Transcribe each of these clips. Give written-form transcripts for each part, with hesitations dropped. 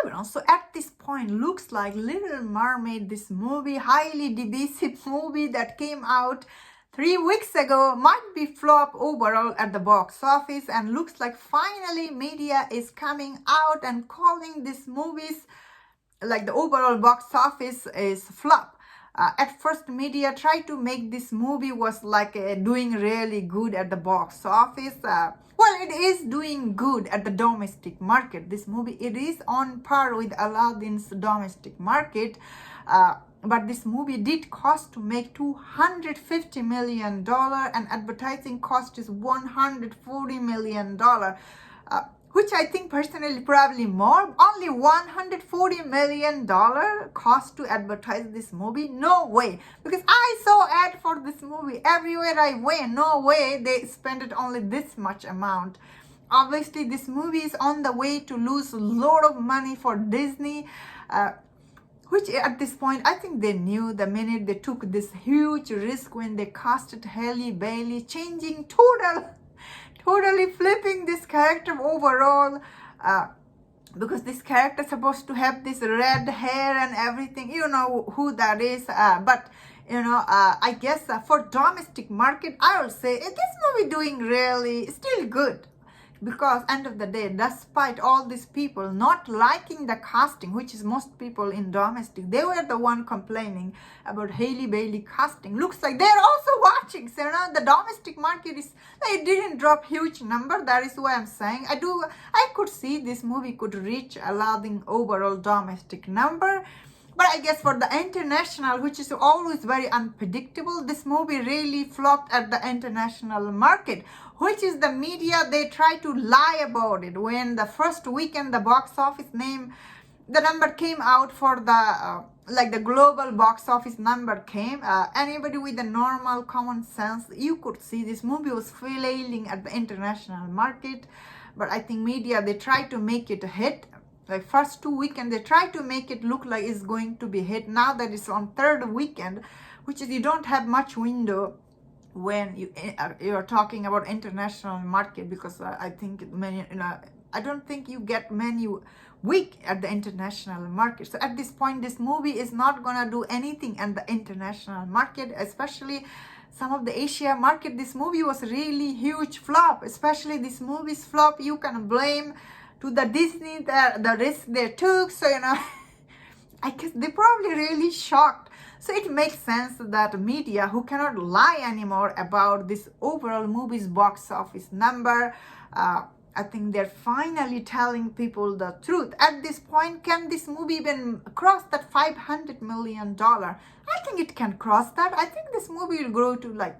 don't know. So at this point, looks like Little Mermaid, this movie, highly divisive movie that came out 3 weeks ago, might be flop overall at the box office, and looks like finally media is coming out and calling these movies like the overall box office is flop. At first, media tried to make this movie was like doing really good at the box office. Well, it is doing good at the domestic market. This movie, it is on par with Aladdin's domestic market. But this movie did cost to make $250 million, and advertising cost is $140 million. Which I think personally probably more. Only $140 million cost to advertise this movie? No way. Because I saw ad for this movie everywhere I went. No way they spent it only this much amount. Obviously, this movie is on the way to lose a lot of money for Disney. Which at this point, I think they knew the minute they took this huge risk when they casted Halle Bailey, changing totally flipping this character overall, because this character is supposed to have this red hair and everything. You know who that is, but I guess for domestic market, I will say this movie doing really still good. Because end of the day, despite all these people not liking the casting, which is most people in domestic, they were the one complaining about Halle Bailey casting. Looks like they're also watching. So the domestic market is, it didn't drop huge number. That is why I'm saying I could see this movie could reach Aladdin overall domestic number. But I guess for the international, which is always very unpredictable, this movie really flopped at the international market, which is the media, they try to lie about it. When the first weekend, the box office the number came out for the, the global box office number came, anybody with a normal common sense, you could see this movie was flailing at the international market. But I think media, they try to make it a hit. Like first 2 weekends, they try to make it look like it's going to be hit. Now that it's on third weekend, which is you don't have much window when you're talking about international market, because I think many, I don't think you get many week at the international market. So at this point, this movie is not gonna do anything at the international market, especially some of the Asia market. This movie was really huge flop, especially this movie's flop. You can blame to the Disney, the risk they took. So, I guess they probably really shocked. So it makes sense that media, who cannot lie anymore about this overall movie's box office number, I think they're finally telling people the truth. At this point, can this movie even cross that $500 million? I think it can cross that. I think this movie will grow to like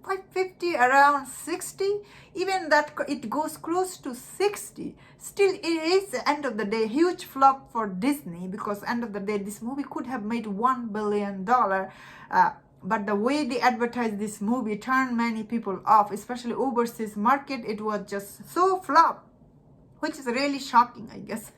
550, around 60, even that it goes close to 60. Still, it is, end of the day, huge flop for Disney, because end of the day, this movie could have made $1 billion. But the way they advertised this movie turned many people off, especially overseas market. It was just so flop, which is really shocking, I guess.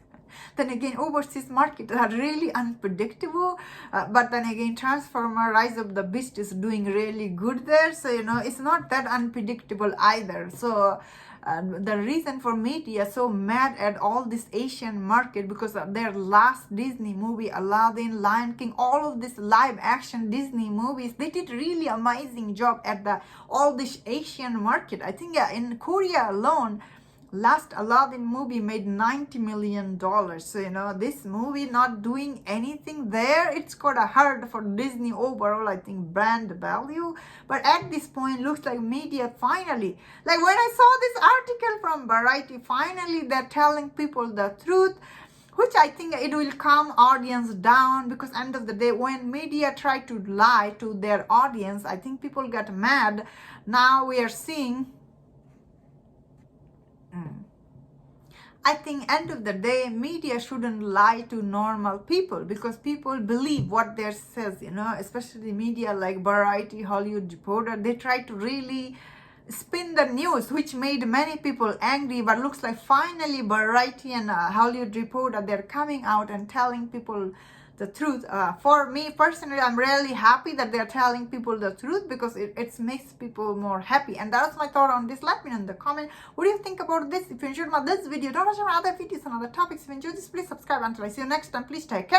Then again, overseas markets are really unpredictable. But then again, Transformer Rise of the Beast is doing really good there. So, it's not that unpredictable either. So, the reason for media so mad at all this Asian market, because of their last Disney movie, Aladdin, Lion King, all of this live action Disney movies, they did really amazing job at all this Asian market. I think in Korea alone, last Aladdin movie made $90 million. So, this movie not doing anything there, it's got a hurt for Disney overall, I think, brand value. But at this point, looks like media finally, like when I saw this article from Variety, finally they're telling people the truth, which I think it will calm audience down, because end of the day, when media try to lie to their audience, I think people get mad. Now we are seeing, I think end of the day, media shouldn't lie to normal people, because people believe what they says, especially media like Variety, Hollywood Reporter. They try to really spin the news, which made many people angry. But looks like finally Variety and Hollywood Reporter, they're coming out and telling people the truth. For me personally, I'm really happy that they're telling people the truth, because it makes people more happy. And that's my thought on this. Let me know in the comment what do you think about this. If you enjoyed this video, don't watch my other videos and other topics. If you enjoyed this, please subscribe. Until I see you next time, please take care.